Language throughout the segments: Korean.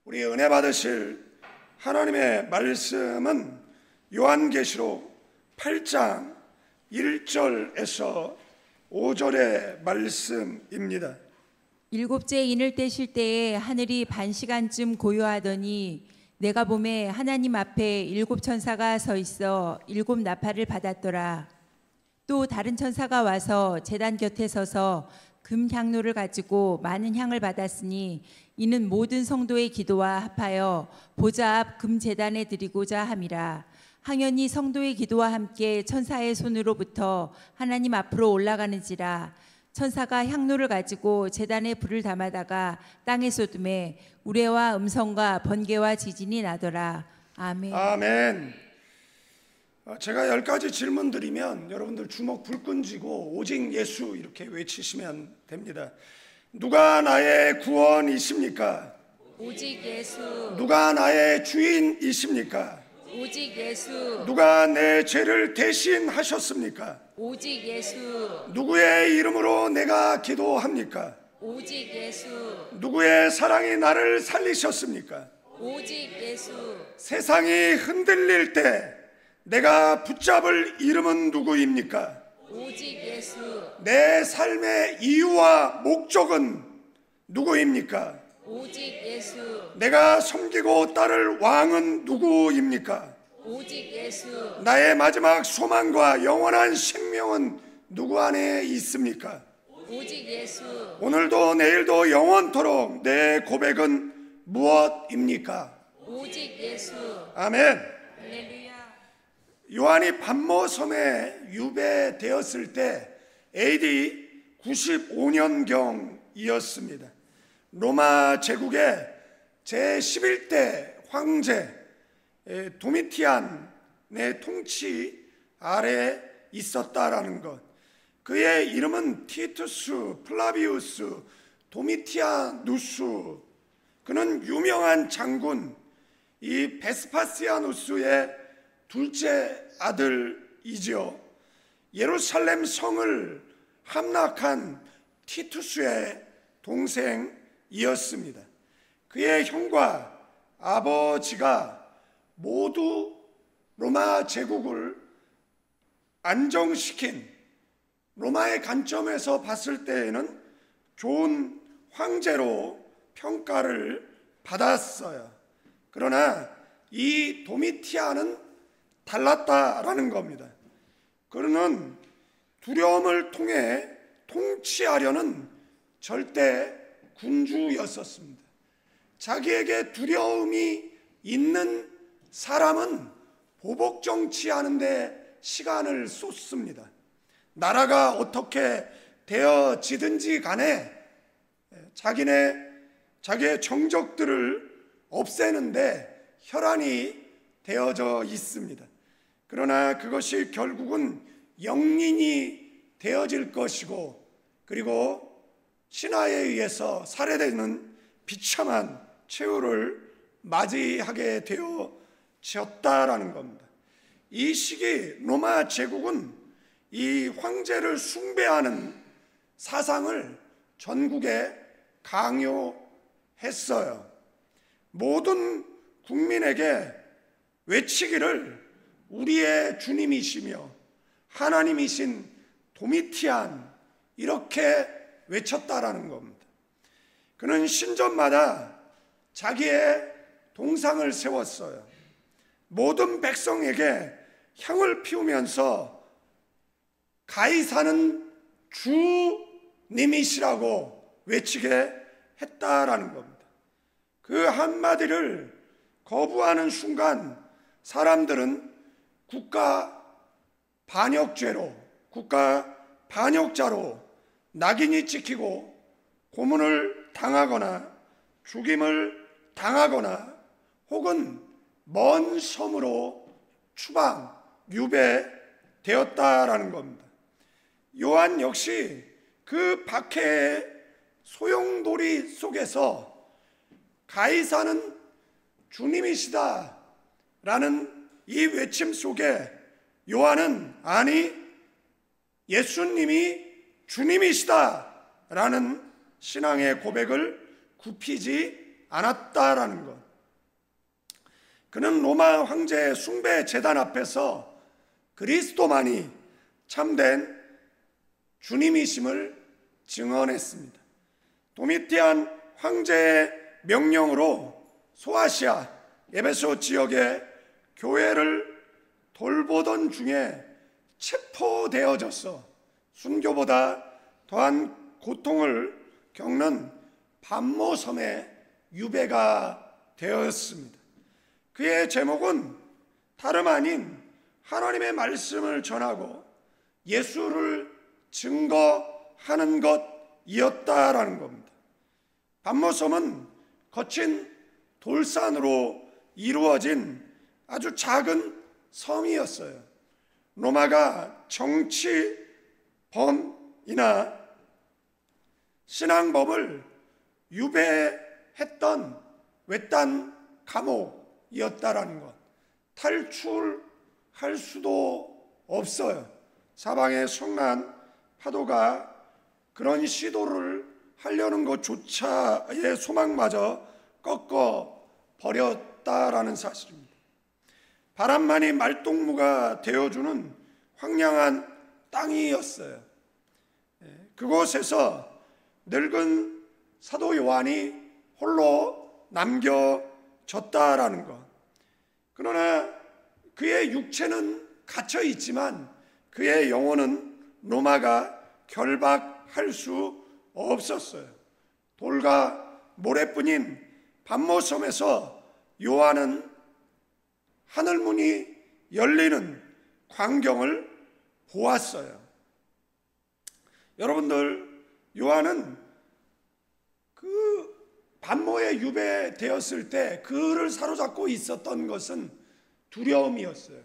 우리 은혜 받으실 하나님의 말씀은 요한계시록 8장 1절에서 5절의 말씀입니다. 일곱째 인을 떼실 때에 하늘이 반시간쯤 고요하더니 내가 보매 하나님 앞에 일곱 천사가 서 있어 일곱 나팔을 받았더라. 또 다른 천사가 와서 제단 곁에 서서 금 향로를 가지고 많은 향을 받았으니 이는 모든 성도의 기도와 합하여 보좌 앞 금 제단에 드리고자 함이라. 항연히 성도의 기도와 함께 천사의 손으로부터 하나님 앞으로 올라가는지라. 천사가 향로를 가지고 제단에 불을 담아다가 땅에 쏟음에 우레와 음성과 번개와 지진이 나더라. 아멘. 아멘. 제가 10가지 질문 드리면 여러분들 주먹 불끈 쥐고 오직 예수 이렇게 외치시면 됩니다. 누가 나의 구원이십니까? 오직 예수. 누가 나의 주인이십니까? 오직 예수. 누가 내 죄를 대신하셨습니까? 오직 예수. 누구의 이름으로 내가 기도합니까? 오직 예수. 누구의 사랑이 나를 살리셨습니까? 오직 예수. 세상이 흔들릴 때 내가 붙잡을 이름은 누구입니까? 오직 예수. 내 삶의 이유와 목적은 누구입니까? 오직 예수. 내가 섬기고 따를 왕은 누구입니까? 오직 예수. 나의 마지막 소망과 영원한 생명은 누구 안에 있습니까? 오직 예수. 오늘도 내일도 영원토록 내 고백은 무엇입니까? 오직 예수. 아멘. 할렐루야. 요한이 pat모섬에 유배되었을 때 AD 95년경이었습니다. 로마 제국의 제11대 황제 도미티안의 통치 아래 있었다라는 것. 그의 이름은 티투스 플라비우스 도미티아누스. 그는 유명한 장군 이 베스파시아누스의 둘째 아들이죠. 예루살렘 성을 함락한 티투스의 동생이었습니다. 그의 형과 아버지가 모두 로마 제국을 안정시킨, 로마의 관점에서 봤을 때에는 좋은 황제로 평가를 받았어요. 그러나 이 도미티안은 달랐다라는 겁니다. 그는 두려움을 통해 통치하려는 절대 군주였었습니다. 자기에게 두려움이 있는 사람은 보복 정치하는 데 시간을 쏟습니다. 나라가 어떻게 되어지든지 간에 자기의 정적들을 없애는데 혈안이 되어져 있습니다. 그러나 그것이 결국은 영린이 되어질 것이고, 그리고 신하에 의해서 살해되는 비참한 최후를 맞이하게 되어졌다라는 겁니다. 이 시기 로마 제국은 이 황제를 숭배하는 사상을 전국에 강요했어요. 모든 국민에게 외치기를 우리의 주님이시며 하나님이신 도미티안 이렇게 외쳤다라는 겁니다. 그는 신전마다 자기의 동상을 세웠어요. 모든 백성에게 향을 피우면서 가이사는 주님이시라고 외치게 했다라는 겁니다. 그 한마디를 거부하는 순간 사람들은 국가 반역자로 낙인이 찍히고 고문을 당하거나 죽임을 당하거나 혹은 먼 섬으로 유배되었다라는 겁니다. 요한 역시 그 박해의 소용돌이 속에서 가이사는 주님이시다 라는 이 외침 속에 요한은 아니 예수님이 주님이시다 라는 신앙의 고백을 굽히지 않았다라는 것. 그는 로마 황제의 숭배 제단 앞에서 그리스도만이 참된 주님이심을 증언했습니다. 도미티안 황제의 명령으로 소아시아 에베소 지역의 교회를 돌보던 중에 체포되어져서 순교보다 더한 고통을 겪는 반모섬에 유배가 되었습니다. 그의 제목은 다름 아닌 하나님의 말씀을 전하고 예수를 증거하는 것이었다라는 겁니다. 반모섬은 거친 돌산으로 이루어진 아주 작은 섬이었어요. 로마가 정치범이나 신앙범을 유배했던 외딴 감옥이었다라는 것. 탈출할 수도 없어요. 사방의 성난 파도가 그런 시도를 하려는 것조차의 소망마저 꺾어 버렸다라는 사실입니다. 바람만이 말동무가 되어주는 황량한 땅이었어요. 그곳에서 늙은 사도 요한이 홀로 남겨졌다라는 것. 그러나 그의 육체는 갇혀 있지만 그의 영혼은 로마가 결박할 수 없었어요. 돌과 모래뿐인 반모섬에서 요한은 하늘문이 열리는 광경을 보았어요. 여러분들, 요한은 그 반모에 유배되었을 때 그를 사로잡고 있었던 것은 두려움이었어요.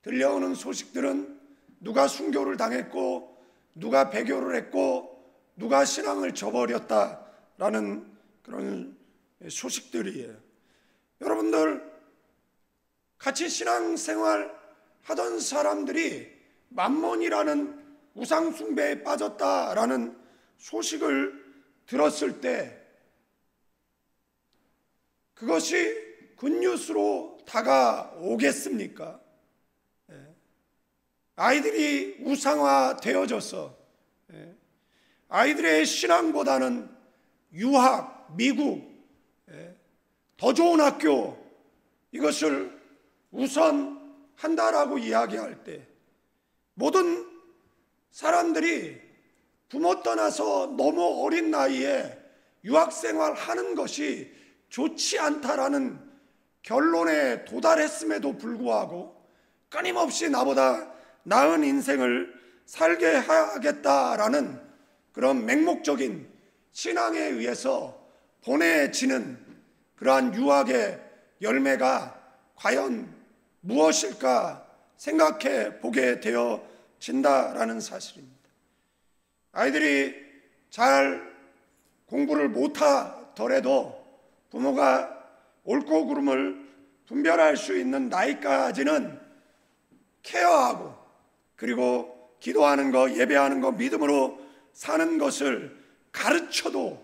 들려오는 소식들은 누가 순교를 당했고 누가 배교를 했고 누가 신앙을 저버렸다라는 그런 소식들이에요. 여러분들, 같이 신앙생활 하던 사람들이 맘몬이라는 우상숭배에 빠졌다라는 소식을 들었을 때 그것이 굿뉴스로 다가오겠습니까? 아이들이 우상화되어져서 아이들의 신앙보다는 유학, 미국, 더 좋은 학교, 이것을 우선한다라고 이야기할 때 모든 사람들이 부모 떠나서 너무 어린 나이에 유학생활 하는 것이 좋지 않다라는 결론에 도달했음에도 불구하고 끊임없이 나보다 나은 인생을 살게 하겠다라는 그런 맹목적인 신앙에 의해서 보내지는 그러한 유학의 열매가 과연 무엇일까 생각해 보게 되어진다라는 사실입니다. 아이들이 잘 공부를 못하더라도 부모가 옳고 그름을 분별할 수 있는 나이까지는 케어하고 그리고 기도하는 것, 예배하는 것, 믿음으로 사는 것을 가르쳐도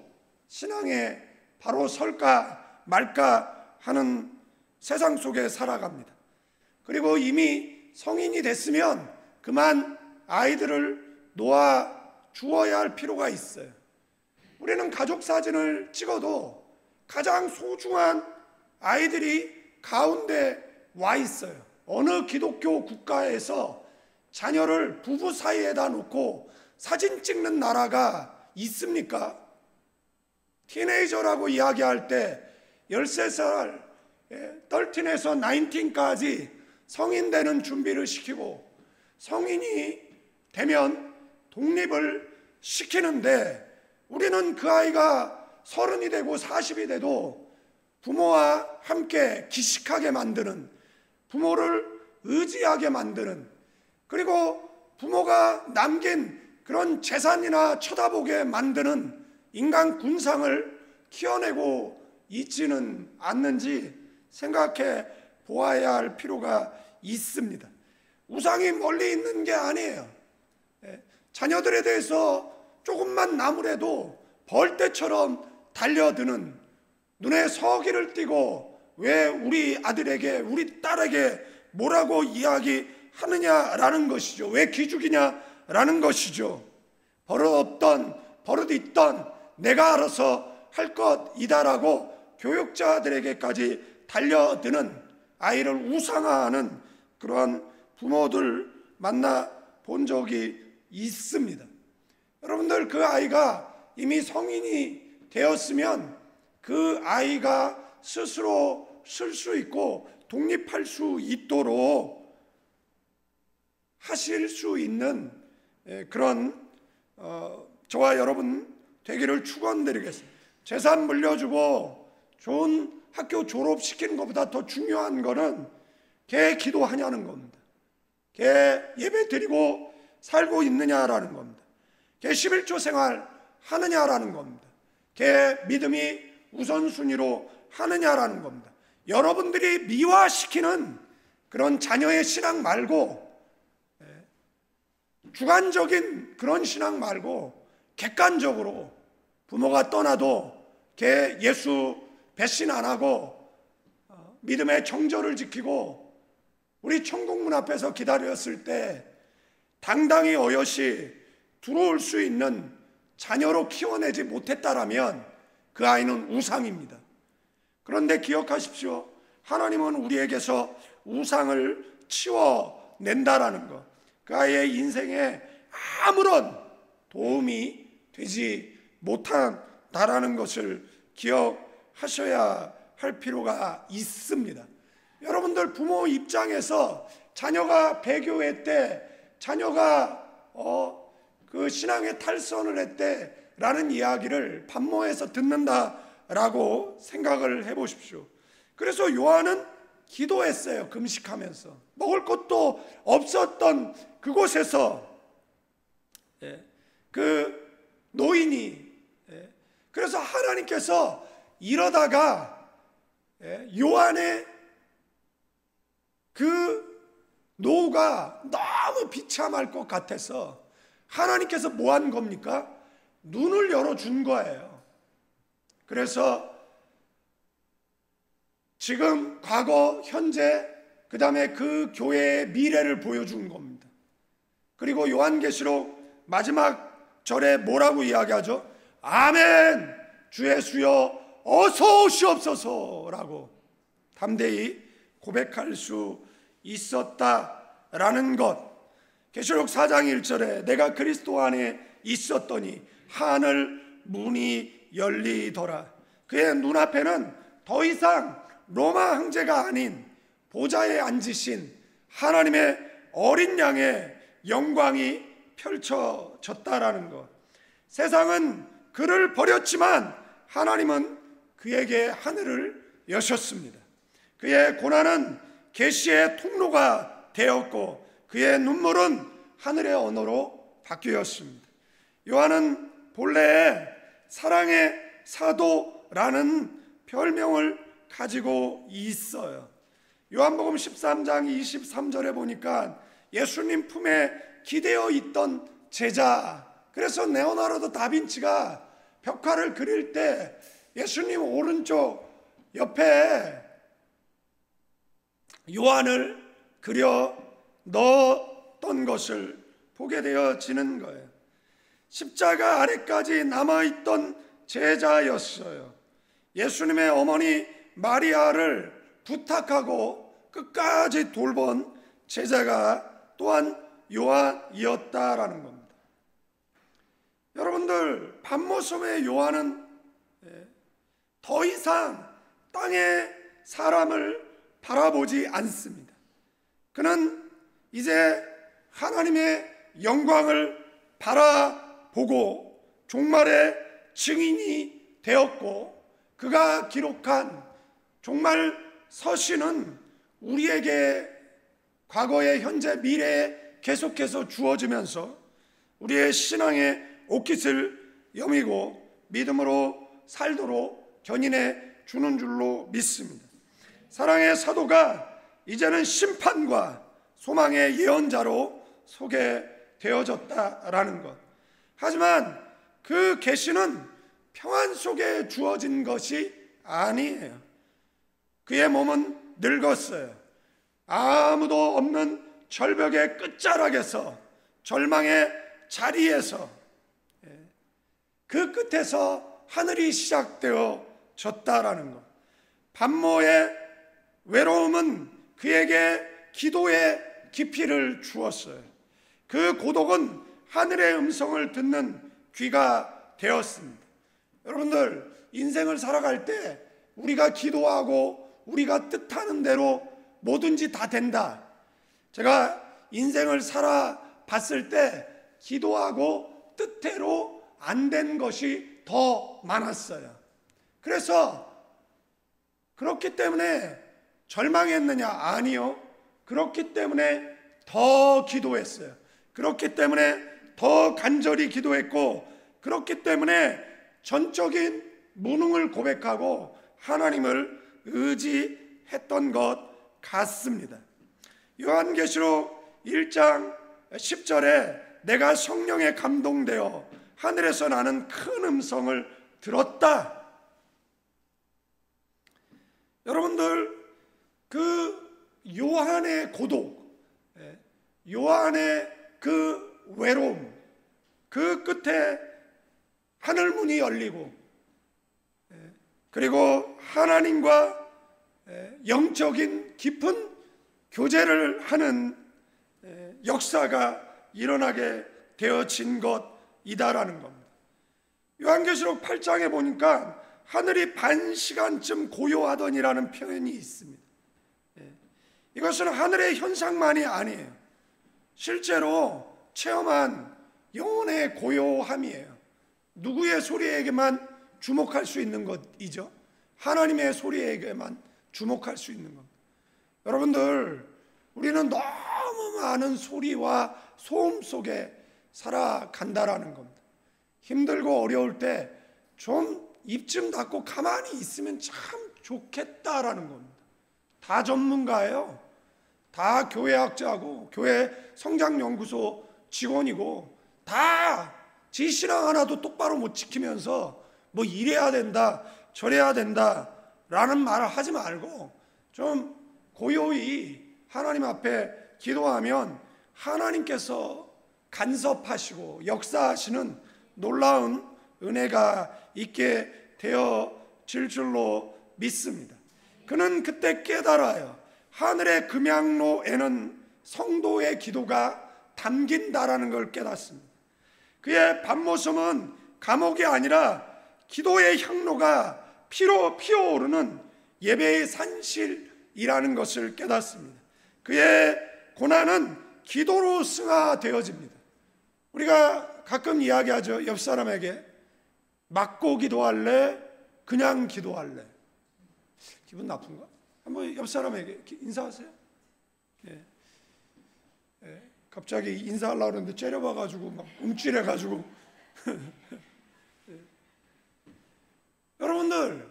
신앙에 바로 설까 말까 하는 세상 속에 살아갑니다. 그리고 이미 성인이 됐으면 그만 아이들을 놓아 주어야 할 필요가 있어요. 우리는 가족 사진을 찍어도 가장 소중한 아이들이 가운데 와 있어요. 어느 기독교 국가에서 자녀를 부부 사이에다 놓고 사진 찍는 나라가 있습니까? 티네이저라고 이야기할 때 13살, 13에서 19까지 성인 되는 준비를 시키고 성인이 되면 독립을 시키는데 우리는 그 아이가 30이 되고 40이 돼도 부모와 함께 기식하게 만드는, 부모를 의지하게 만드는, 그리고 부모가 남긴 그런 재산이나 쳐다보게 만드는 인간 군상을 키워내고 있지는 않는지 생각해 보아야 할 필요가 있습니다. 우상이 멀리 있는 게 아니에요. 자녀들에 대해서 조금만 나무래도 벌떼처럼 달려드는 눈에 서기를 띠고 왜 우리 아들에게 우리 딸에게 뭐라고 이야기하느냐라는 것이죠. 왜 기죽이냐라는 것이죠. 버릇 있던 내가 알아서 할 것이다라고 교육자들에게까지 달려드는 아이를 우상화하는 그러한 부모들 만나 본 적이 있습니다. 여러분들, 그 아이가 이미 성인이 되었으면 그 아이가 스스로 쓸 수 있고 독립할 수 있도록 하실 수 있는 그런 저와 여러분 되기를 축원드리겠습니다. 재산 물려주고 좋은 학교 졸업시키는 것보다 더 중요한 거는 걔 기도하냐는 겁니다. 걔 예배 드리고 살고 있느냐라는 겁니다. 걔 11조 생활 하느냐라는 겁니다. 걔 믿음이 우선순위로 하느냐라는 겁니다. 여러분들이 미화시키는 그런 자녀의 신앙 말고, 주관적인 그런 신앙 말고 객관적으로 부모가 떠나도 걔 예수 배신 안 하고 믿음의 정절을 지키고 우리 천국문 앞에서 기다렸을 때 당당히 어여시 들어올 수 있는 자녀로 키워내지 못했다라면 그 아이는 우상입니다. 그런데 기억하십시오. 하나님은 우리에게서 우상을 치워낸다라는 것, 그 아이의 인생에 아무런 도움이 되지 못한다라는 것을 기억하셔야 할 필요가 있습니다. 여러분들, 부모 입장에서 자녀가 배교회 때, 자녀가 그 신앙의 탈선을 했대라는 이야기를 반모해서 듣는다라고 생각을 해보십시오. 그래서 요한은 기도했어요. 금식하면서 먹을 것도 없었던 그곳에서 그 노인이, 그래서 하나님께서 이러다가 요한의 그 노후가 너무 비참할 것 같아서 하나님께서 뭐 한 겁니까? 눈을 열어준 거예요. 그래서 지금, 과거, 현재, 그 다음에 그 교회의 미래를 보여준 겁니다. 그리고 요한계시록 마지막 절에 뭐라고 이야기하죠? 아멘, 주 예수여 어서 오시옵소서라고 담대히 고백할 수 있었다라는 것. 계시록 4장 1절에 내가 그리스도 안에 있었더니 하늘 문이 열리더라. 그의 눈앞에는 더 이상 로마 황제가 아닌 보좌에 앉으신 하나님의 어린 양의 영광이 펼쳐졌다라는 것. 세상은 그를 버렸지만 하나님은 그에게 하늘을 여셨습니다. 그의 고난은 계시의 통로가 되었고 그의 눈물은 하늘의 언어로 바뀌었습니다. 요한은 본래 사랑의 사도라는 별명을 가지고 있어요. 요한복음 13장 23절에 보니까 예수님 품에 기대어 있던 제자, 그래서 레오나르도 다빈치가 벽화를 그릴 때 예수님 오른쪽 옆에 요한을 그려 넣었던 것을 보게 되어지는 거예요. 십자가 아래까지 남아있던 제자였어요. 예수님의 어머니 마리아를 부탁하고 끝까지 돌본 제자가 또한 요한이었다라는 겁니다. 여러분들, 반모섬의 요한은 더 이상 땅의 사람을 바라보지 않습니다. 그는 이제 하나님의 영광을 바라보고 종말의 증인이 되었고, 그가 기록한 종말 서신은 우리에게 과거에, 현재, 미래에 계속해서 주어지면서 우리의 신앙의 옷깃을 여미고 믿음으로 살도록 견인해 주는 줄로 믿습니다. 사랑의 사도가 이제는 심판과 소망의 예언자로 소개되어졌다라는 것. 하지만 그 계시는 평안 속에 주어진 것이 아니에요. 그의 몸은 늙었어요. 아무도 없는 절벽의 끝자락에서, 절망의 자리에서, 그 끝에서 하늘이 시작되어졌다라는 것. 반모의 외로움은 그에게 기도의 깊이를 주었어요. 그 고독은 하늘의 음성을 듣는 귀가 되었습니다. 여러분들, 인생을 살아갈 때 우리가 기도하고 우리가 뜻하는 대로 뭐든지 다 된다. 제가 인생을 살아봤을 때 기도하고 뜻대로 안 된 것이 더 많았어요. 그래서 그렇기 때문에 절망했느냐? 아니요. 그렇기 때문에 더 기도했어요. 그렇기 때문에 더 간절히 기도했고, 그렇기 때문에 전적인 무능을 고백하고 하나님을 의지했던 것 같습니다. 요한계시록 1장 10절에 내가 성령에 감동되어 하늘에서 나는 큰 음성을 들었다. 여러분들, 그 요한의 고독, 요한의 그 외로움, 그 끝에 하늘문이 열리고, 그리고 하나님과 영적인 깊은 교제를 하는 역사가 일어나게 되어진 것이다라는 겁니다. 요한계시록 8장에 보니까 하늘이 반 시간쯤 고요하더니라는 표현이 있습니다. 이것은 하늘의 현상만이 아니에요. 실제로 체험한 영혼의 고요함이에요. 누구의 소리에게만 주목할 수 있는 것이죠. 하나님의 소리에게만 주목할 수 있는 겁니다. 여러분들, 우리는 너무 많은 소리와 소음 속에 살아간다라는 겁니다. 힘들고 어려울 때 좀 입 좀 닫고 가만히 있으면 참 좋겠다라는 겁니다. 다 전문가예요. 다 교회학자고 교회 성장연구소 직원이고 다 지신앙 하나도 똑바로 못 지키면서 뭐 이래야 된다 저래야 된다 라는 말을 하지 말고 좀 고요히 하나님 앞에 기도하면 하나님께서 간섭하시고 역사하시는 놀라운 은혜가 있게 되어질 줄로 믿습니다. 그는 그때 깨달아요. 하늘의 금양로에는 성도의 기도가 담긴다라는 걸 깨닫습니다. 그의 밤모섬은 감옥이 아니라 기도의 향로가 피로 피어오르는 예배의 산실이라는 것을 깨닫습니다. 그의 고난은 기도로 승화되어집니다. 우리가 가끔 이야기하죠. 옆 사람에게 맞고 기도할래? 그냥 기도할래? 기분 나쁜가? 한번 옆 사람에게 인사하세요. 예. 예. 갑자기 인사하려고 그러는데 째려봐가지고 막 움찔해가지고 예. 여러분들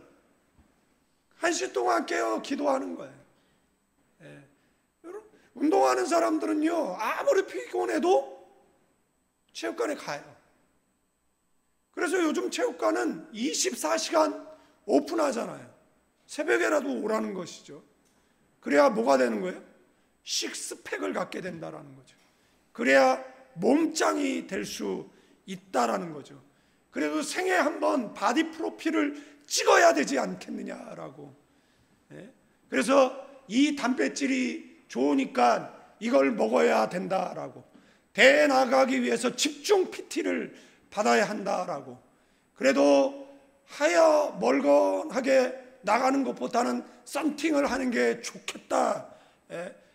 1시 동안 깨어 기도하는 거예요. 예. 여러분, 운동하는 사람들은요 아무리 피곤해도 체육관에 가요. 그래서 요즘 체육관은 24시간 오픈하잖아요. 새벽에라도 오라는 것이죠. 그래야 뭐가 되는 거예요? 식스팩을 갖게 된다라는 거죠. 그래야 몸짱이 될 수 있다라는 거죠. 그래도 생애 한번 바디 프로필을 찍어야 되지 않겠느냐라고. 그래서 이 단백질이 좋으니까 이걸 먹어야 된다라고. 대회 나가기 위해서 집중 PT를 받아야 한다라고. 그래도 하여 멀건하게 나가는 것보다는 썬팅을 하는 게 좋겠다.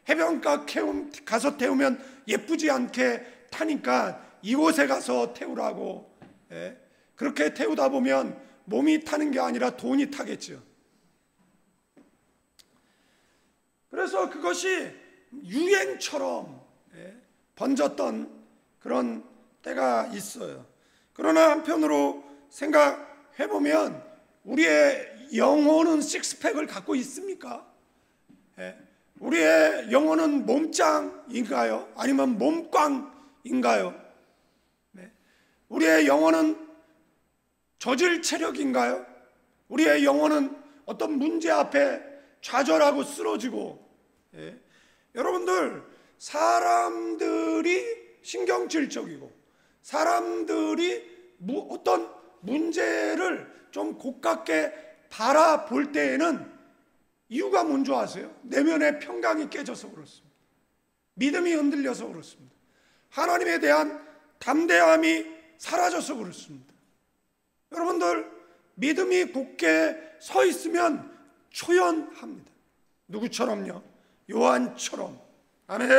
해변가 가서 태우면 예쁘지 않게 타니까 이곳에 가서 태우라고. 그렇게 태우다 보면 몸이 타는 게 아니라 돈이 타겠죠. 그래서 그것이 유행처럼 번졌던 그런 때가 있어요. 그러나 한편으로 생각해보면 우리의 영혼은 식스팩을 갖고 있습니까? 우리의 영혼은 몸짱인가요? 아니면 몸꽝인가요? 우리의 영혼은 저질 체력인가요? 우리의 영혼은 어떤 문제 앞에 좌절하고 쓰러지고, 여러분들, 사람들이 신경질적이고 사람들이 어떤 문제를 좀 고깝게 바라볼 때에는 이유가 뭔지 아세요? 내면의 평강이 깨져서 그렇습니다. 믿음이 흔들려서 그렇습니다. 하나님에 대한 담대함이 사라져서 그렇습니다. 여러분들, 믿음이 굳게 서 있으면 초연합니다. 누구처럼요? 요한처럼. 아멘.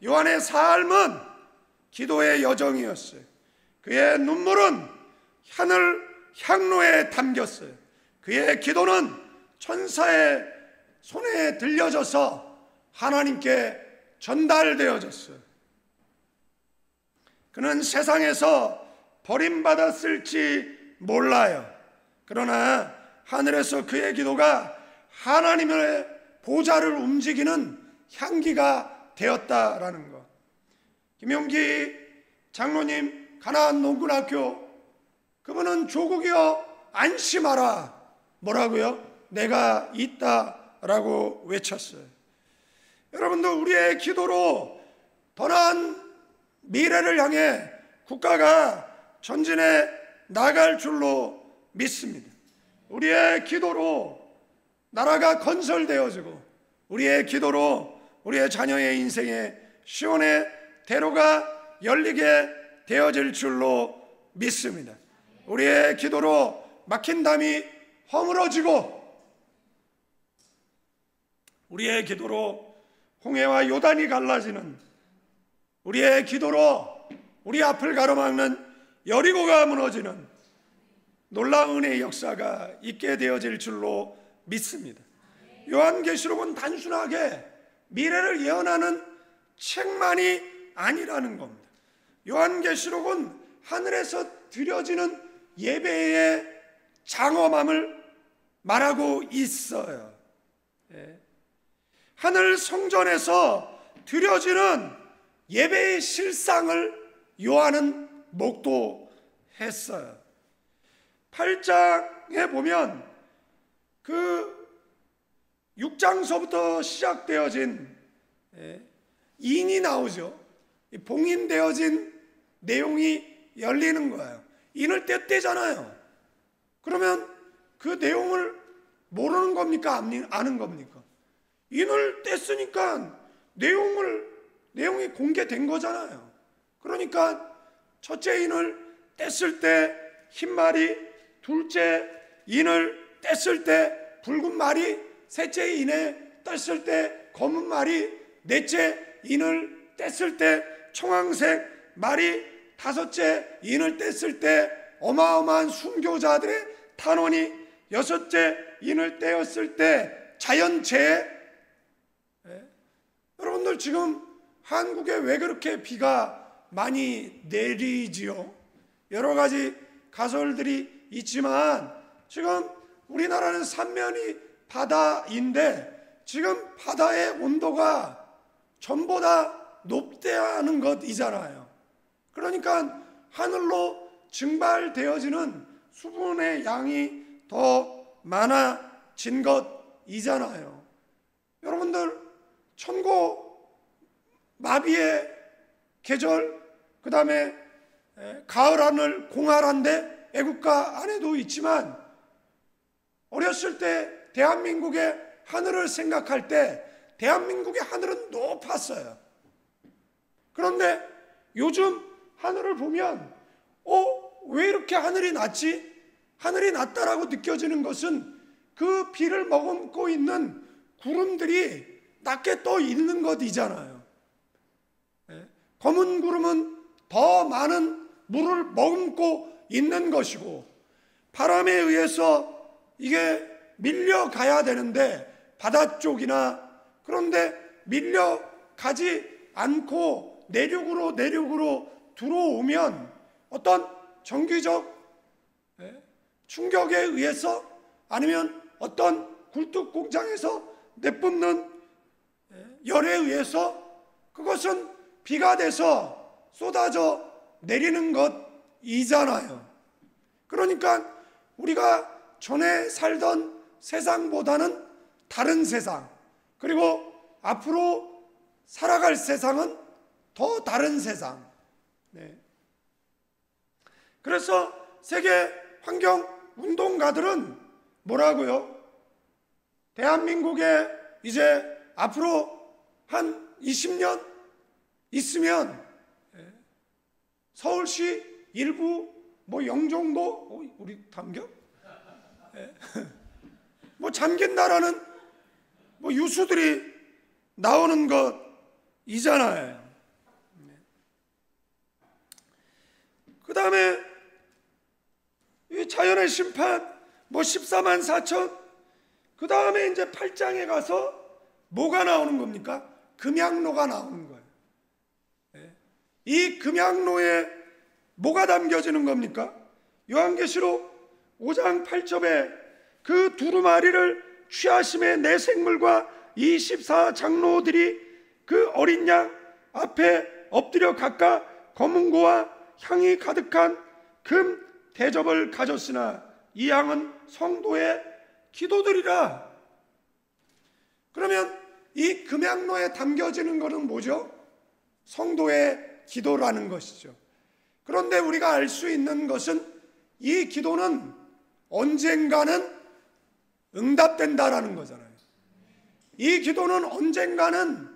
요한의 삶은 기도의 여정이었어요. 그의 눈물은 하늘 향로에 담겼어요. 그의 기도는 천사의 손에 들려져서 하나님께 전달되어졌어요. 그는 세상에서 버림받았을지 몰라요. 그러나 하늘에서 그의 기도가 하나님의 보좌를 움직이는 향기가 되었다라는 것. 김용기 장로님 가나안 농군학교, 그분은 조국이여 안심하라. 뭐라고요? 내가 있다라고 외쳤어요. 여러분들, 우리의 기도로 더 나은 미래를 향해 국가가 전진해 나갈 줄로 믿습니다. 우리의 기도로 나라가 건설되어지고, 우리의 기도로 우리의 자녀의 인생에 시온의 대로가 열리게 되어질 줄로 믿습니다. 우리의 기도로 막힌 담이 허물어지고, 우리의 기도로 홍해와 요단이 갈라지는, 우리의 기도로 우리 앞을 가로막는 여리고가 무너지는 놀라운 은혜의 역사가 있게 되어질 줄로 믿습니다. 요한계시록은 단순하게 미래를 예언하는 책만이 아니라는 겁니다. 요한계시록은 하늘에서 드려지는 예배의 장엄함을 말하고 있어요. 하늘 성전에서 드려지는 예배의 실상을 요한은 목도했어요. 8장에 보면 그 6장서부터 시작되어진 인이 나오죠. 봉인되어진 내용이 열리는 거예요. 인을 뗐대잖아요. 그러면 그 내용을 모르는 겁니까? 아는 겁니까? 인을 뗐으니까 내용이 공개된 거잖아요. 그러니까 첫째 인을 뗐을 때 흰 말이, 둘째 인을 뗐을 때 붉은 말이, 셋째 인을 뗐을 때 검은 말이, 넷째 인을 뗐을 때 청황색 말이, 다섯째 인을 뗐을 때 어마어마한 순교자들의 탄원이, 여섯째 인을 떼었을 때 자연재해. 여러분들, 지금 한국에 왜 그렇게 비가 많이 내리지요? 여러 가지 가설들이 있지만 지금 우리나라는 삼면이 바다인데 지금 바다의 온도가 전보다 높다는 것이잖아요. 그러니까 하늘로 증발되어지는 수분의 양이 더 많아진 것이잖아요. 여러분들, 천고 마비의 계절, 그 다음에 가을 하늘 공활한데 애국가 안에도 있지만, 어렸을 때 대한민국의 하늘을 생각할 때 대한민국의 하늘은 높았어요. 그런데 요즘 하늘을 보면 왜 이렇게 하늘이 낮지? 하늘이 낮다라고 느껴지는 것은 그 비를 머금고 있는 구름들이 낮게 떠 있는 것이잖아요. 검은 구름은 더 많은 물을 머금고 있는 것이고, 바람에 의해서 이게 밀려가야 되는데 바다 쪽이나, 그런데 밀려가지 않고 내륙으로 들어오면 어떤 정기적 충격에 의해서, 아니면 어떤 굴뚝공장에서 내뿜는 열에 의해서 그것은 비가 돼서 쏟아져 내리는 것이잖아요. 그러니까 우리가 전에 살던 세상보다는 다른 세상, 그리고 앞으로 살아갈 세상은 더 다른 세상. 네. 그래서 세계 환경 운동가들은 뭐라고요? 대한민국에 이제 앞으로 한 20년 있으면 서울시 일부 뭐 영종도 우리 담겨? 뭐 잠긴다라는 뭐 유수들이 나오는 것이잖아요. 그 다음에 이 자연의 심판 뭐 14만 4천, 그 다음에 이제 8장에 가서 뭐가 나오는 겁니까? 금양로가 나오는 거예요. 이 금양로에 뭐가 담겨지는 겁니까? 요한계시록 5장 8절에 그 두루마리를 취하심에 내 생물과 24장로들이 그 어린 양 앞에 엎드려 각각 검은고와 향이 가득한 금 대접을 가졌으나 이 양은 성도의 기도들이라. 그러면 이 금양로에 담겨지는 것은 뭐죠? 성도의 기도라는 것이죠. 그런데 우리가 알 수 있는 것은 이 기도는 언젠가는 응답된다라는 거잖아요. 이 기도는 언젠가는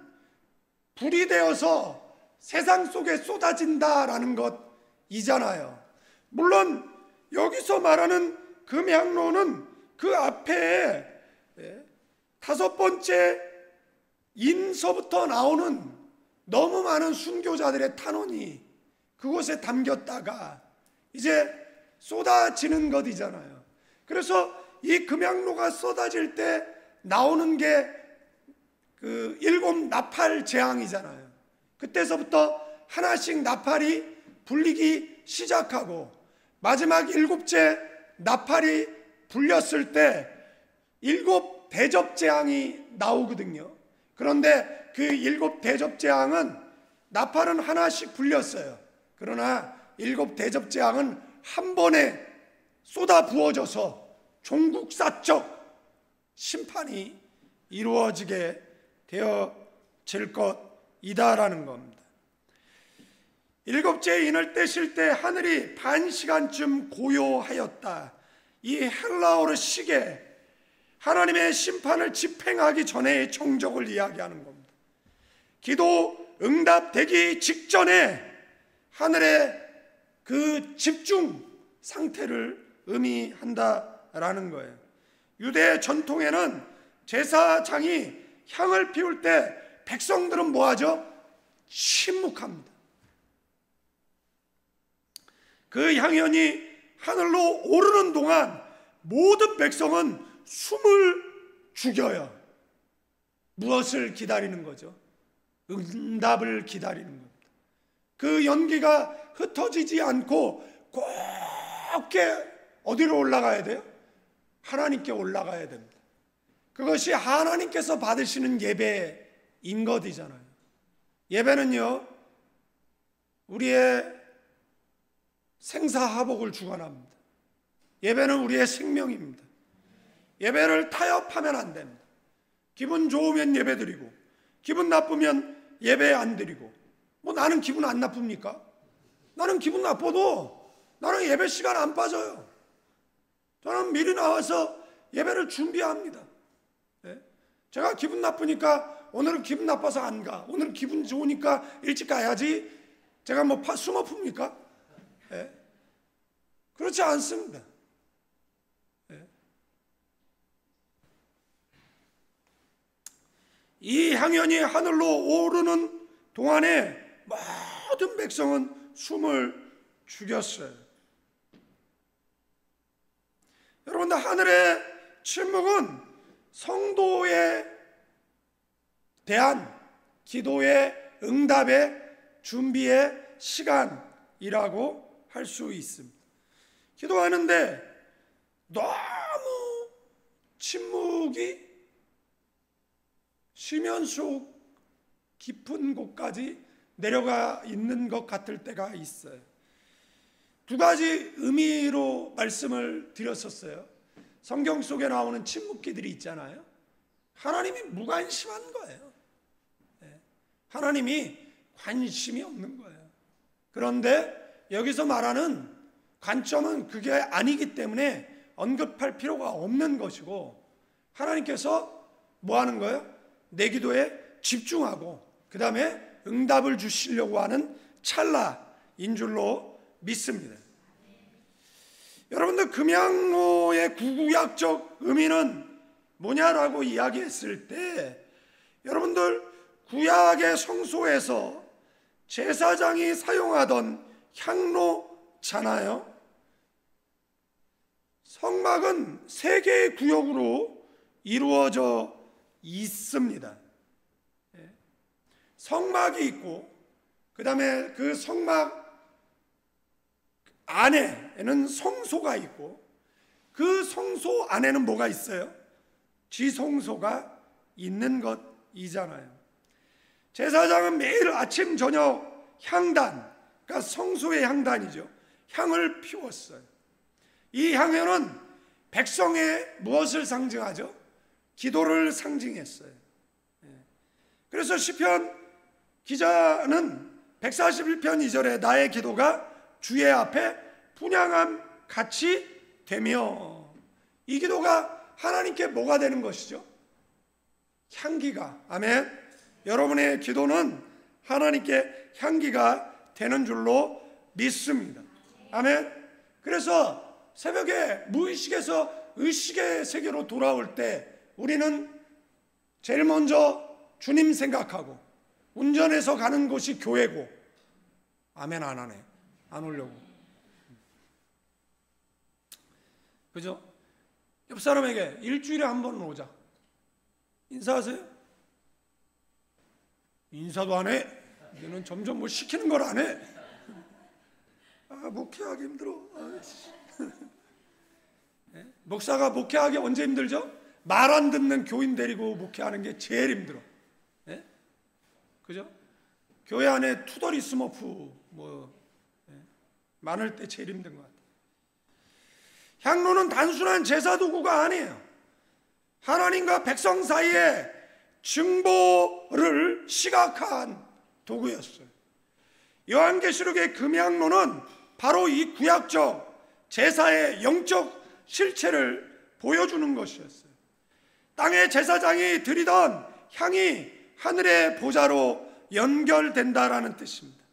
불이 되어서 세상 속에 쏟아진다라는 것이잖아요. 물론 여기서 말하는 금양로는 그 앞에 5번째 인서부터 나오는 너무 많은 순교자들의 탄원이 그곳에 담겼다가 이제 쏟아지는 것이잖아요. 그래서 이 금양로가 쏟아질 때 나오는 게 그 7 나팔 재앙이잖아요. 그때서부터 하나씩 나팔이 불리기 시작하고 마지막 7째 나팔이 불렸을 때 7 대접 재앙이 나오거든요. 그런데 그 7 대접 재앙은 나팔은 하나씩 불렸어요. 그러나 7 대접 재앙은 한 번에 쏟아 부어져서 종국사적 심판이 이루어지게 되어질 것이다라는 겁니다. 7째 인을 떼실 때 하늘이 반 시간쯤 고요하였다. 이 헬라어로 시계, 하나님의 심판을 집행하기 전의 정적을 이야기하는 겁니다. 기도 응답되기 직전에 하늘의 그 집중 상태를 의미한다라는 거예요. 유대 전통에는 제사장이 향을 피울 때 백성들은 뭐하죠? 침묵합니다. 그 향연이 하늘로 오르는 동안 모든 백성은 숨을 죽여요. 무엇을 기다리는 거죠? 응답을 기다리는 겁니다. 그 연기가 흩어지지 않고 곱게 어디로 올라가야 돼요? 하나님께 올라가야 됩니다. 그것이 하나님께서 받으시는 예배인 것이잖아요. 예배는요, 우리의 생사화복을 주관합니다. 예배는 우리의 생명입니다. 예배를 타협하면 안 됩니다. 기분 좋으면 예배 드리고 기분 나쁘면 예배 안 드리고. 뭐 나는 기분 안 나쁩니까? 나는 기분 나빠도 나는 예배 시간 안 빠져요. 저는 미리 나와서 예배를 준비합니다. 네? 제가 기분 나쁘니까 오늘은 기분 나빠서 안 가. 오늘은 기분 좋으니까 일찍 가야지. 제가 뭐 숨어 풉니까? 네? 그렇지 않습니다. 네? 이 향연이 하늘로 오르는 동안에 모든 백성은 숨을 죽였어요. 여러분들, 하늘의 침묵은 성도에 대한 기도의 응답의 준비의 시간이라고 할 수 있습니다. 기도하는데 너무 침묵이 수면 속 깊은 곳까지 내려가 있는 것 같을 때가 있어요. 2가지 의미로 말씀을 드렸었어요. 성경 속에 나오는 침묵기들이 있잖아요. 하나님이 무관심한 거예요. 하나님이 관심이 없는 거예요. 그런데 여기서 말하는 관점은 그게 아니기 때문에 언급할 필요가 없는 것이고, 하나님께서 뭐 하는 거예요? 내 기도에 집중하고 그 다음에 응답을 주시려고 하는 찰나인 줄로 믿습니다. 여러분들, 금양로의 구구약적 의미는 뭐냐라고 이야기했을 때, 여러분들 구약의 성소에서 제사장이 사용하던 향로잖아요. 성막은 3개의 구역으로 이루어져 있습니다. 성막이 있고, 그 다음에 그 성막 안에는 성소가 있고, 그 성소 안에는 뭐가 있어요? 지성소가 있는 것이잖아요. 제사장은 매일 아침 저녁 향단, 그러니까 성소의 향단이죠, 향을 피웠어요. 이 향연은 백성의 무엇을 상징하죠? 기도를 상징했어요. 그래서 시편 기자는 141편 2절에 나의 기도가 주의 앞에 분향함 같이 되며, 이 기도가 하나님께 뭐가 되는 것이죠? 향기가. 아멘. 여러분의 기도는 하나님께 향기가 되는 줄로 믿습니다. 아멘. 그래서 새벽에 무의식에서 의식의 세계로 돌아올 때 우리는 제일 먼저 주님 생각하고, 운전해서 가는 곳이 교회고. 아멘. 안 하네. 안 오려고. 그죠? 옆 사람에게 일주일에 한 번은 오자. 인사하세요? 인사도 안 해. 너는 점점 뭐 시키는 걸 안 해. 목회하기 힘들어. 목사가 목회하기 언제 힘들죠? 말 안 듣는 교인 데리고 목회하는 게 제일 힘들어. 그죠? 교회 안에 투덜이 스머프 많을 때 제일 힘든 것 같아요. 향로는 단순한 제사 도구가 아니에요. 하나님과 백성 사이에 증보를 시각화한 도구였어요. 요한계시록의 금향로는 바로 이 구약적 제사의 영적 실체를 보여주는 것이었어요. 땅의 제사장이 드리던 향이 하늘의 보좌로 연결된다라는 뜻입니다.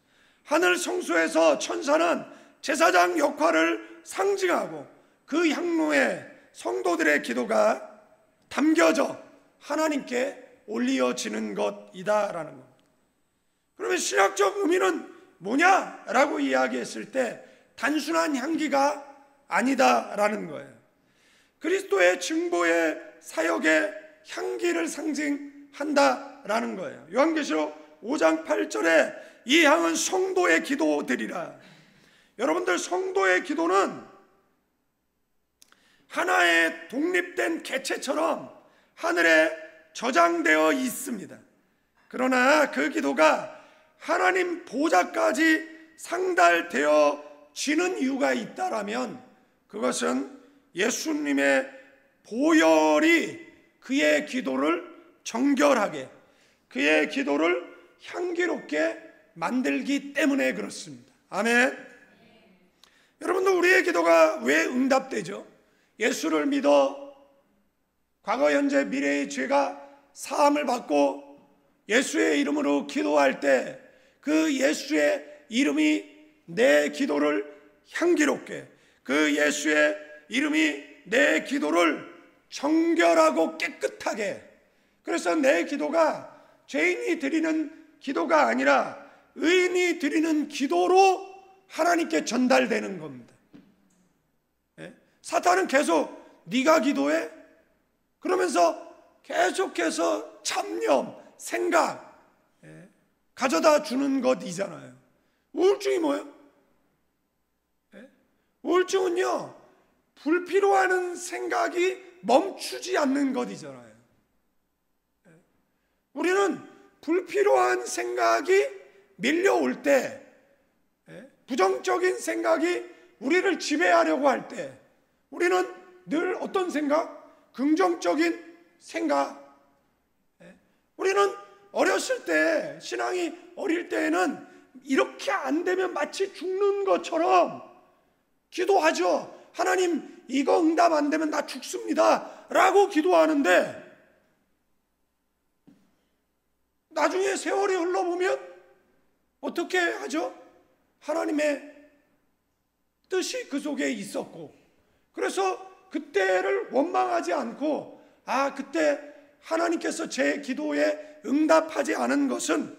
하늘 성소에서 천사는 제사장 역할을 상징하고, 그 향로에 성도들의 기도가 담겨져 하나님께 올려지는 것이다라는 겁니다. 그러면 신학적 의미는 뭐냐라고 이야기했을 때 단순한 향기가 아니다라는 거예요. 그리스도의 증보의 사역의 향기를 상징한다라는 거예요. 요한계시록 5장 8절에 이 향은 성도의 기도들이라. 여러분들, 성도의 기도는 하나의 독립된 개체처럼 하늘에 저장되어 있습니다. 그러나 그 기도가 하나님 보좌까지 상달되어지는 이유가 있다라면, 그것은 예수님의 보혈이 그의 기도를 정결하게, 그의 기도를 향기롭게 만들기 때문에 그렇습니다. 아멘. 여러분들, 우리의 기도가 왜 응답되죠? 예수를 믿어 과거, 현재, 미래의 죄가 사함을 받고 예수의 이름으로 기도할 때 그 예수의 이름이 내 기도를 향기롭게, 그 예수의 이름이 내 기도를 정결하고 깨끗하게, 그래서 내 기도가 죄인이 드리는 기도가 아니라 의인이 드리는 기도로 하나님께 전달되는 겁니다. 사탄은 계속 네가 기도해? 그러면서 계속해서 잡념, 생각 가져다 주는 것이잖아요. 우울증이 뭐예요? 우울증은요, 불필요한 생각이 멈추지 않는 것이잖아요. 우리는 불필요한 생각이 밀려올 때, 부정적인 생각이 우리를 지배하려고 할 때 우리는 늘 어떤 생각? 긍정적인 생각. 우리는 어렸을 때, 신앙이 어릴 때에는 이렇게 안 되면 마치 죽는 것처럼 기도하죠. 하나님, 이거 응답 안 되면 나 죽습니다 라고 기도하는데, 나중에 세월이 흘러보면 어떻게 하죠? 하나님의 뜻이 그 속에 있었고, 그래서 그때를 원망하지 않고, 그때 하나님께서 제 기도에 응답하지 않은 것은,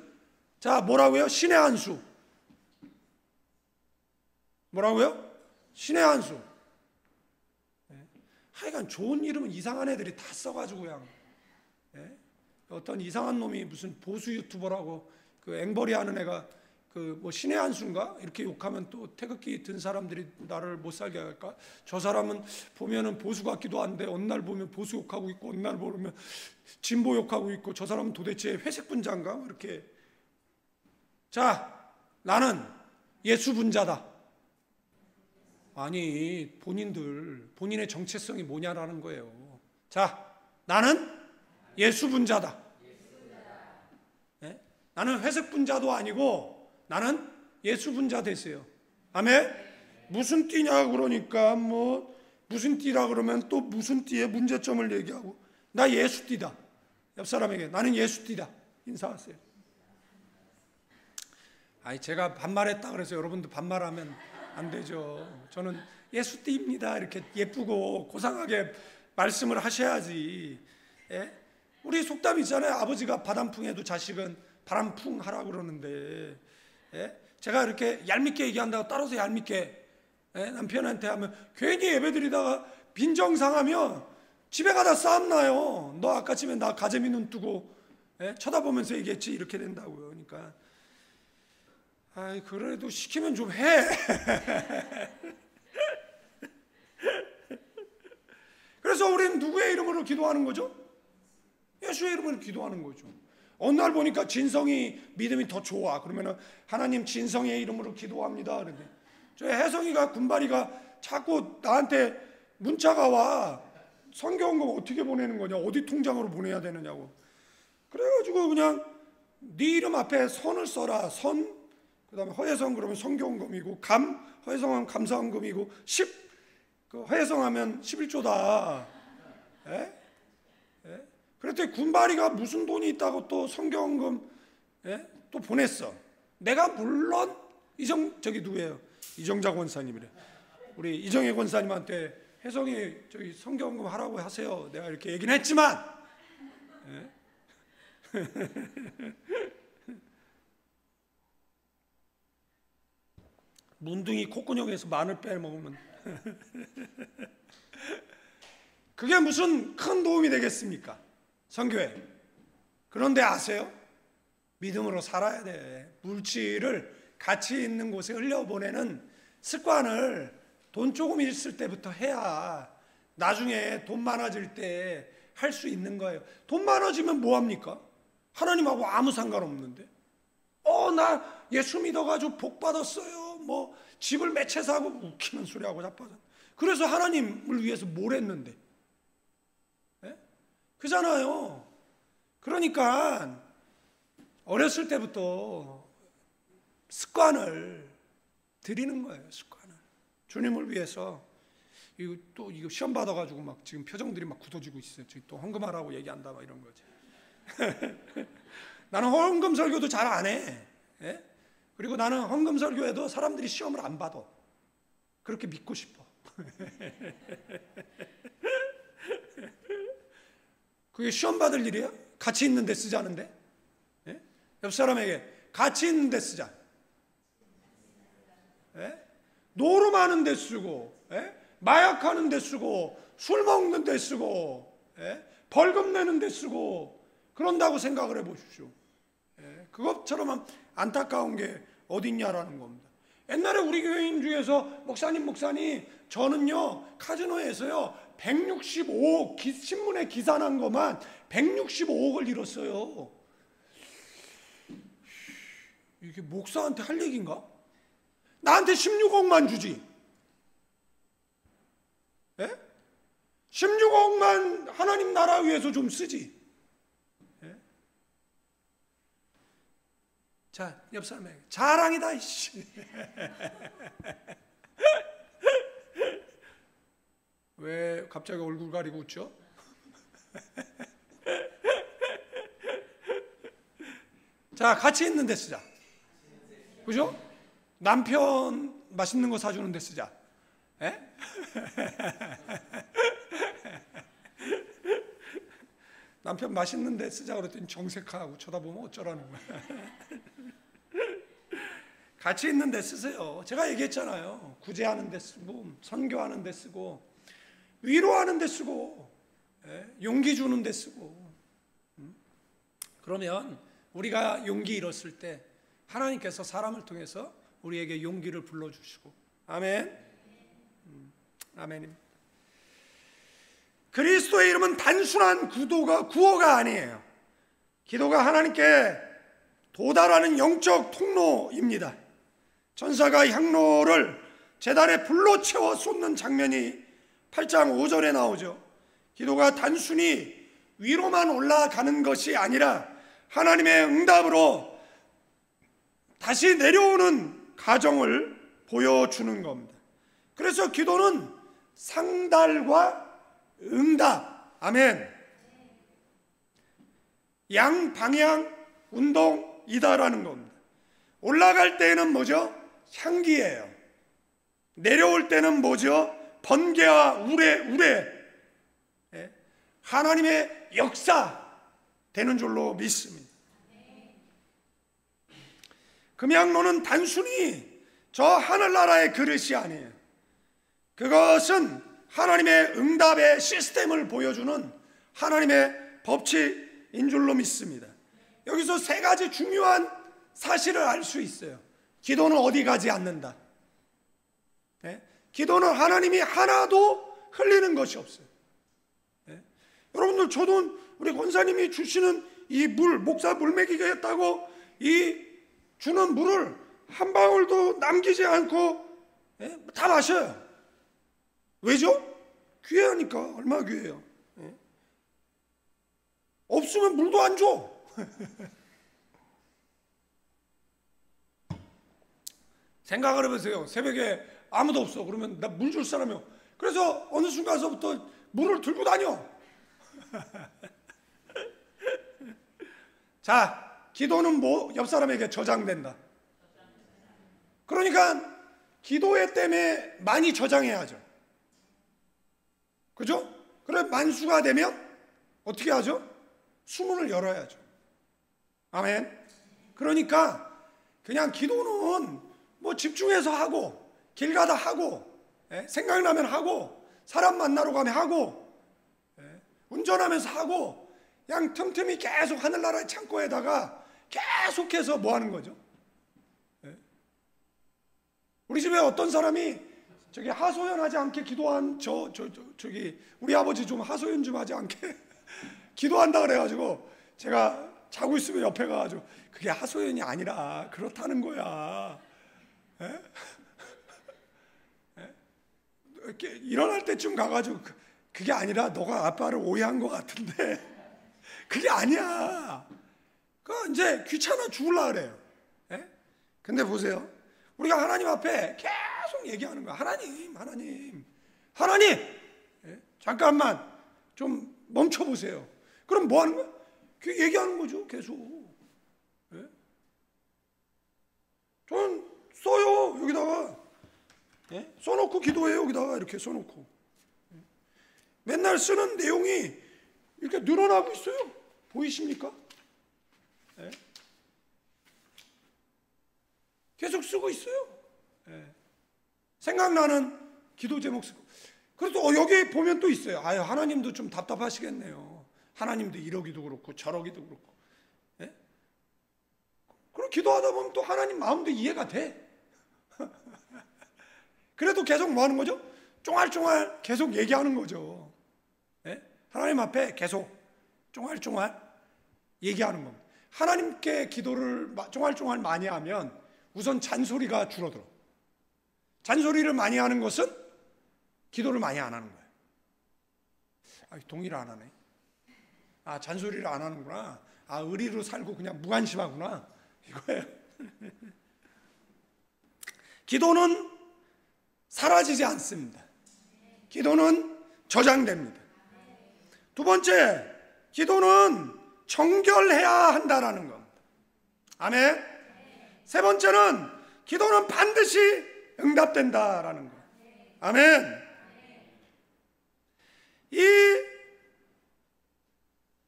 자, 뭐라고요? 신의 한 수. 뭐라고요? 신의 한 수. 하여간 좋은 이름은 이상한 애들이 다 써가지고 그냥, 어떤 이상한 놈이 무슨 보수 유튜버라고 그 앵벌이 하는 애가 그 뭐 신의 한 수인가 이렇게 욕하면 또 태극기 든 사람들이 나를 못 살게 할까? 저 사람은 보면은 보수 같기도 한데 어느 날 보면 보수 욕하고 있고 어느 날 보면 진보 욕하고 있고, 저 사람은 도대체 회색 분자인가 이렇게. 자, 나는 예수 분자다. 아니, 본인의 정체성이 뭐냐라는 거예요. 자, 나는 예수 분자다. 네? 나는 회색 분자도 아니고 나는 예수 분자 됐어요. 아멘. 무슨 띠냐 그러니까 뭐 무슨 띠라 그러면 또 무슨 띠의 문제점을 얘기하고, 나 예수 띠다. 옆 사람에게 나는 예수 띠다 인사하세요. 제가 반말했다 그래서 여러분도 반말하면 안 되죠. 저는 예수 띠입니다 이렇게 예쁘고 고상하게 말씀을 하셔야지. 우리 속담 있잖아요. 아버지가 바람풍해도 자식은 바람풍 하라고 그러는데, 제가 이렇게 얄밉게 얘기한다고 따라서 얄밉게 남편한테 하면 괜히 예배드리다가 빈정상하면 집에 가다 싸움 나요. 너 아까쯤에 나 가재미 눈 뜨고 쳐다보면서 얘기했지 이렇게 된다고요. 그러니까 그래도 시키면 좀 해. 그래서 우리는 누구의 이름으로 기도하는 거죠? 예수의 이름으로 기도하는 거죠. 어느 날 보니까 진성이 믿음이 더 좋아. 그러면 하나님 진성의 이름으로 기도합니다. 그런데 저 혜성이가 군바리가 자꾸 나한테 문자가 와. 성경금 어떻게 보내는 거냐? 어디 통장으로 보내야 되느냐고. 그래가지고 그냥 네 이름 앞에 선을 써라. 선. 그다음에 허혜성 그러면 성경금이고, 허혜성은 감사원금이고, 허혜성하면 11조다. 그랬더니 군바리가 무슨 돈이 있다고 또 성경금 또 보냈어. 내가 물론 누구예요? 이정자 권사님이래. 우리 이정혜 권사님한테 혜성이 저기 성경금 하라고 하세요. 내가 이렇게 얘기는 했지만, 문둥이 콧구멍에서 마늘 빼먹으면 그게 무슨 큰 도움이 되겠습니까? 선교회. 그런데 아세요? 믿음으로 살아야 돼. 물질을 가치 있는 곳에 흘려보내는 습관을 돈 조금 있을 때부터 해야 나중에 돈 많아질 때 할 수 있는 거예요. 돈 많아지면 뭐합니까? 하나님하고 아무 상관없는데. 나 예수 믿어가지고 복 받았어요. 뭐 집을 몇 채 사고, 웃기는 소리하고 자빠져. 그래서 하나님을 위해서 뭘 했는데? 그잖아요. 그러니까 어렸을 때부터 습관을 들이는 거예요. 습관을. 주님을 위해서. 이거 시험 받아가지고 막 지금 표정들이 막 굳어지고 있어요. 저기 또 헌금하라고 얘기한다 막 이런 거지. 나는 헌금 설교도 잘 안 해. 그리고 나는 헌금 설교에도 사람들이 시험을 안 받아. 그렇게 믿고 싶어. 그게 시험 받을 일이야? 가치 있는 데 쓰자는데? 옆 사람에게 가치 있는 데 쓰자. 노름하는 데 쓰고, 마약하는 데 쓰고, 술 먹는 데 쓰고, 벌금 내는 데 쓰고, 그런다고 생각을 해보십시오. 그것처럼 안타까운 게 어딨냐라는 겁니다. 옛날에 우리 교회인 중에서 목사님 저는요 카지노에서요 165억 신문에 기사 난 것만 165억을 잃었어요. 이게 목사한테 할 얘기인가? 나한테 16억만 주지. 16억만 하나님 나라 위해서 좀 쓰지. 예? 자, 옆 사람에게 자랑이다 이씨. 왜 갑자기 얼굴 가리고 웃죠? 자, 같이 있는 데 쓰자. 그죠? 남편 맛있는 거 사주는 데 쓰자. 에? 남편 맛있는 데 쓰자 그랬더니 정색하고 쳐다보면 어쩌라는 거야. 같이 있는 데 쓰세요. 제가 얘기했잖아요. 구제하는 데 쓰고, 선교하는 데 쓰고, 위로하는 데 쓰고, 용기 주는 데 쓰고. 그러면 우리가 용기 잃었을 때 하나님께서 사람을 통해서 우리에게 용기를 불러주시고. 아멘. 아멘입니다. 그리스도의 이름은 단순한 구호가 아니에요. 기도가 하나님께 도달하는 영적 통로입니다. 천사가 향로를 제단에 불로 채워 쏟는 장면이 8장 5절에 나오죠. 기도가 단순히 위로만 올라가는 것이 아니라 하나님의 응답으로 다시 내려오는 과정을 보여주는 겁니다. 그래서 기도는 상달과 응답, 아멘, 양방향 운동이다라는 겁니다. 올라갈 때는 뭐죠? 향기예요. 내려올 때는 뭐죠? 번개와 우레. 하나님의 역사 되는 줄로 믿습니다. 금양로는 단순히 저 하늘나라의 그릇이 아니에요. 그것은 하나님의 응답의 시스템을 보여주는 하나님의 법칙인 줄로 믿습니다. 여기서 세 가지 중요한 사실을 알 수 있어요. 기도는 어디 가지 않는다. 기도는 하나님이 하나도 흘리는 것이 없어요. 여러분들, 저도 우리 권사님이 주시는 이 물, 목사 물 먹이겠다고 이 주는 물을 한 방울도 남기지 않고 다 마셔요. 왜죠? 귀하니까. 얼마나 귀해요. 없으면 물도 안 줘. 생각을 해보세요. 새벽에 아무도 없어. 그러면 나 물 줄 사람이요. 그래서 어느 순간서부터 물을 들고 다녀. 자, 기도는 뭐? 옆 사람에게 저장된다. 그러니까 기도회 때문에 많이 저장해야죠. 그죠? 그래, 만수가 되면 어떻게 하죠? 수문을 열어야죠. 아멘. 그러니까 그냥 기도는 뭐 집중해서 하고, 길 가다 하고, 생각나면 하고, 사람 만나러 가면 하고, 운전하면서 하고, 그냥 틈틈이 계속 하늘나라의 창고에다가 계속해서 뭐 하는 거죠? 우리 집에 어떤 사람이 저기 하소연하지 않게 기도한 저기 우리 아버지 좀 하소연 좀 하지 않게 기도한다 그래가지고 제가 자고 있으면 옆에 가가지고 그게 하소연이 아니라 그렇다는 거야. 이렇게 일어날 때쯤 가가지고 그게 아니라 너가 아빠를 오해한 것 같은데 그게 아니야. 그 이제 귀찮아 죽을라 그래요. 근데 보세요. 우리가 하나님 앞에 계속 얘기하는 거야. 하나님. 잠깐만 좀 멈춰 보세요. 그럼 뭐 하는 거야? 그 얘기하는 거죠. 계속. 저는 써요. 여기다가 써놓고 기도해요. 여기다가 이렇게 써놓고 맨날 쓰는 내용이 이렇게 늘어나고 있어요. 보이십니까? 계속 쓰고 있어요. 생각나는 기도 제목 쓰고. 그래서 여기 보면 또 있어요. 아유, 하나님도 좀 답답하시겠네요. 하나님도 이러기도 그렇고 저러기도 그렇고. 그럼 기도하다 보면 또 하나님 마음도 이해가 돼. 그래도 계속 뭐 하는 거죠? 쫑알쫑알 계속 얘기하는 거죠. 하나님 앞에 계속 쫑알쫑알 얘기하는 겁니다. 하나님께 기도를 쫑알쫑알 많이 하면 우선 잔소리가 줄어들어. 잔소리를 많이 하는 것은 기도를 많이 안 하는 거예요. 동의를 안 하네. 잔소리를 안 하는구나. 의리로 살고 그냥 무관심하구나. 이거예요. 기도는 사라지지 않습니다. 기도는 저장됩니다. 두 번째, 기도는 정결해야 한다라는 겁니다. 아멘. 세 번째는 기도는 반드시 응답된다라는 것. 아멘. 이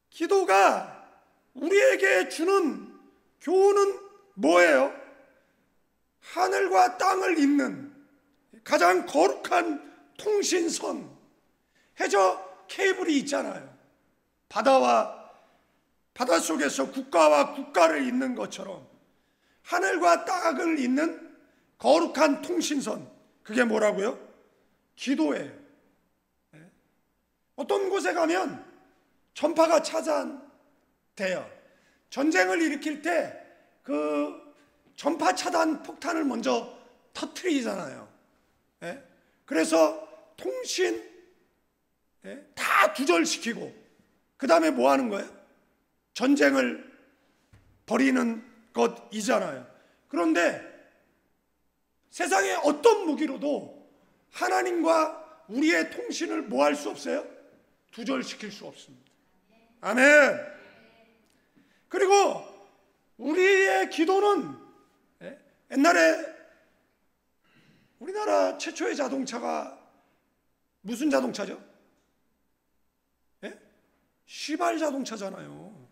기도가 우리에게 주는 교훈은 뭐예요? 하늘과 땅을 잇는 가장 거룩한 통신선, 해저 케이블이 있잖아요. 바다 속에서 국가와 국가를 잇는 것처럼 하늘과 땅을 잇는 거룩한 통신선, 그게 뭐라고요? 기도예요. 어떤 곳에 가면 전파가 차단돼요. 전쟁을 일으킬 때 그 전파 차단 폭탄을 먼저 터뜨리잖아요. 그래서 통신 다 두절시키고 그 다음에 뭐 하는 거예요? 전쟁을 벌이는 것이잖아요. 그런데 세상의 어떤 무기로도 하나님과 우리의 통신을 뭐 할 수 없어요? 두절시킬 수 없습니다. 아멘. 그리고 우리의 기도는 옛날에 우리나라 최초의 자동차가 무슨 자동차죠? 시발 자동차잖아요.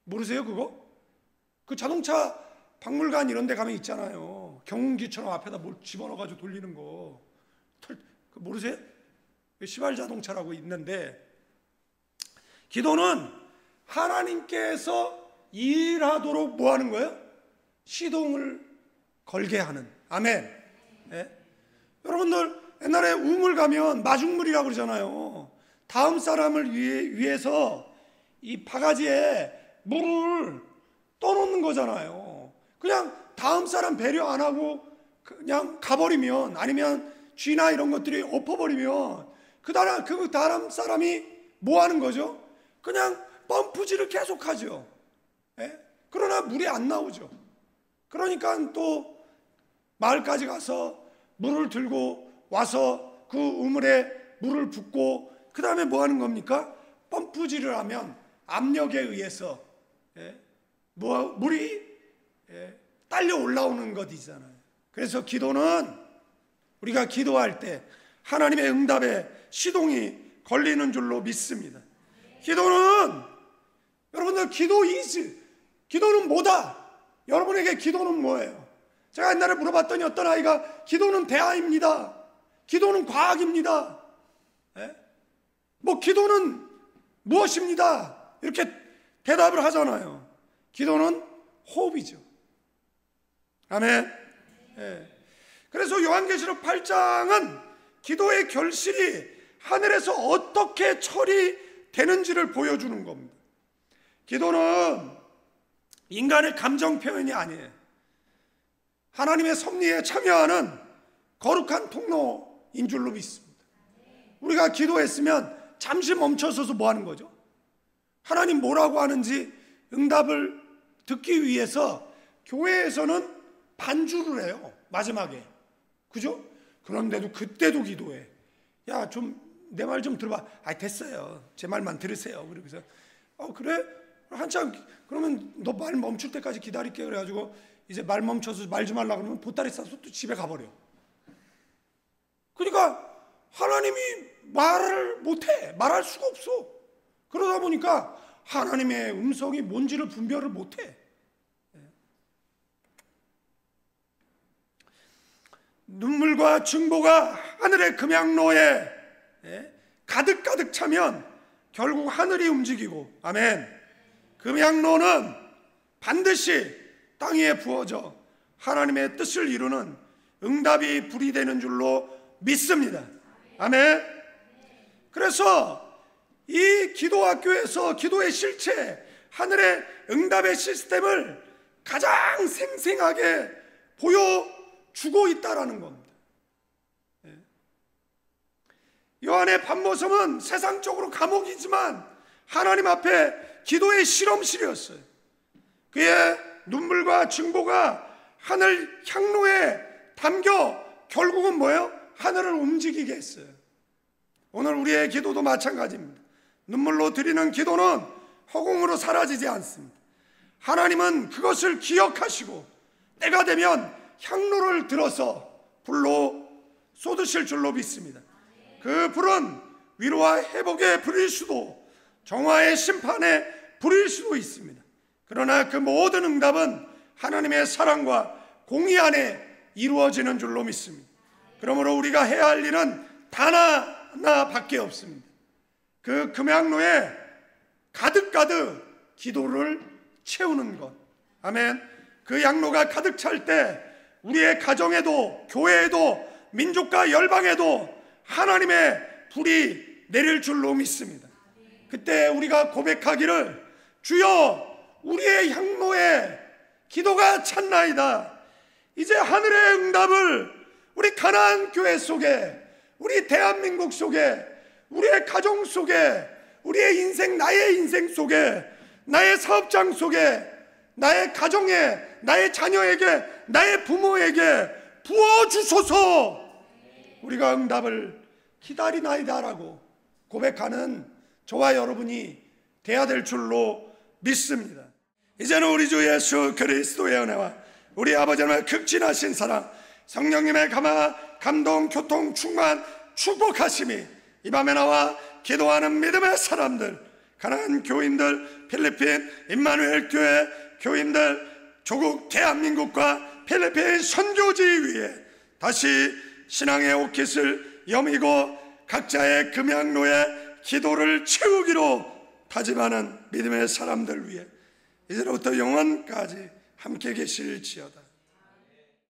모르세요 모르세요? 그 자동차 박물관 이런 데 가면 있잖아요. 경운기처럼 앞에다 뭘 집어넣어가지고 돌리는 거. 모르세요? 시발 자동차라고 있는데, 기도는 하나님께서 일하도록 뭐 하는 거예요? 시동을 걸게 하는. 아멘. 여러분들 옛날에 우물 가면 마중물이라고 그러잖아요. 다음 사람을 위해서 이 바가지에 물을 떠놓는 거잖아요. 그냥 다음 사람 배려 안 하고 그냥 가버리면, 아니면 쥐나 이런 것들이 엎어버리면 그 다음 사람이 뭐 하는 거죠? 그냥 펌프질을 계속하죠. 그러나 물이 안 나오죠. 그러니까 또 마을까지 가서 물을 들고 와서 그 우물에 물을 붓고 그 다음에 뭐 하는 겁니까? 펌프질을 하면 압력에 의해서 물이 딸려 올라오는 것이잖아요. 그래서 기도는 우리가 기도할 때 하나님의 응답에 시동이 걸리는 줄로 믿습니다. 기도는, 여러분들 기도는 뭐다? 여러분에게 기도는 뭐예요? 제가 옛날에 물어봤더니 어떤 아이가 기도는 대화입니다. 기도는 과학입니다. 기도는 무엇입니다? 이렇게 대답을 하잖아요. 기도는 호흡이죠. 아멘. 그래서 요한계시록 8장은 기도의 결실이 하늘에서 어떻게 처리되는지를 보여주는 겁니다. 기도는 인간의 감정 표현이 아니에요. 하나님의 섭리에 참여하는 거룩한 통로인 줄로 믿습니다. 우리가 기도했으면 잠시 멈춰서서 뭐 하는 거죠? 하나님 뭐라고 하는지 응답을 듣기 위해서 교회에서는 반주를 해요. 마지막에. 그죠? 그런데도 그때도 기도해. 야, 좀 내 말 좀 들어봐. 됐어요. 제 말만 들으세요. 그러면서 그래? 한참 그러면 너 말 멈출 때까지 기다릴게. 그래가지고 이제 말 멈춰서 말 좀 하려고 그러면 보따리 싸서 또 집에 가버려. 그러니까 하나님이 말을 못해. 말할 수가 없어. 그러다 보니까 하나님의 음성이 뭔지를 분별을 못해. 눈물과 증보가 하늘의 금양로에 가득 차면 결국 하늘이 움직이고, 아멘. 금양로는 반드시 땅 위에 부어져 하나님의 뜻을 이루는 응답이 불이 되는 줄로 믿습니다. 아멘. 그래서 이 기도학교에서 기도의 실체, 하늘의 응답의 시스템을 가장 생생하게 보여주고 있다라는 겁니다. 요한의 반모섬은 세상적으로 감옥이지만 하나님 앞에 기도의 실험실이었어요. 그의 눈물과 증거가 하늘 향로에 담겨 결국은 뭐예요? 하늘을 움직이게 했어요. 오늘 우리의 기도도 마찬가지입니다. 눈물로 드리는 기도는 허공으로 사라지지 않습니다. 하나님은 그것을 기억하시고 때가 되면 향로를 들어서 불로 쏟으실 줄로 믿습니다. 그 불은 위로와 회복의 불일 수도 정화의 심판의 불일 수도 있습니다. 그러나 그 모든 응답은 하나님의 사랑과 공의 안에 이루어지는 줄로 믿습니다. 그러므로 우리가 해야 할 일은 단 하나밖에 없습니다. 그 금양로에 가득가득 기도를 채우는 것. 아멘. 그 양로가 가득 찰 때 우리의 가정에도 교회에도 민족과 열방에도 하나님의 불이 내릴 줄로 믿습니다. 그때 우리가 고백하기를 주여 우리의 향로에 기도가 찼나이다. 이제 하늘의 응답을 우리 가나안 교회 속에, 우리 대한민국 속에, 우리의 가정 속에, 우리의 인생, 나의 인생 속에, 나의 사업장 속에, 나의 가정에, 나의 자녀에게, 나의 부모에게 부어주소서. 우리가 응답을 기다리나이다라고 고백하는 저와 여러분이 돼야 될 줄로 믿습니다. 이제는 우리 주 예수 그리스도의 은혜와 우리 아버지 하나님의 극진하신 사랑, 성령님의 감동, 교통, 충만, 축복하심이 이 밤에 나와 기도하는 믿음의 사람들, 가나안 교인들, 필리핀 임마누엘 교회 교인들, 조국 대한민국과 필리핀 선교지 위에 다시 신앙의 옷깃을 여미고 각자의 금양로에 기도를 채우기로 다짐하는 믿음의 사람들 위해 이제부터 영원까지 함께 계실지어다.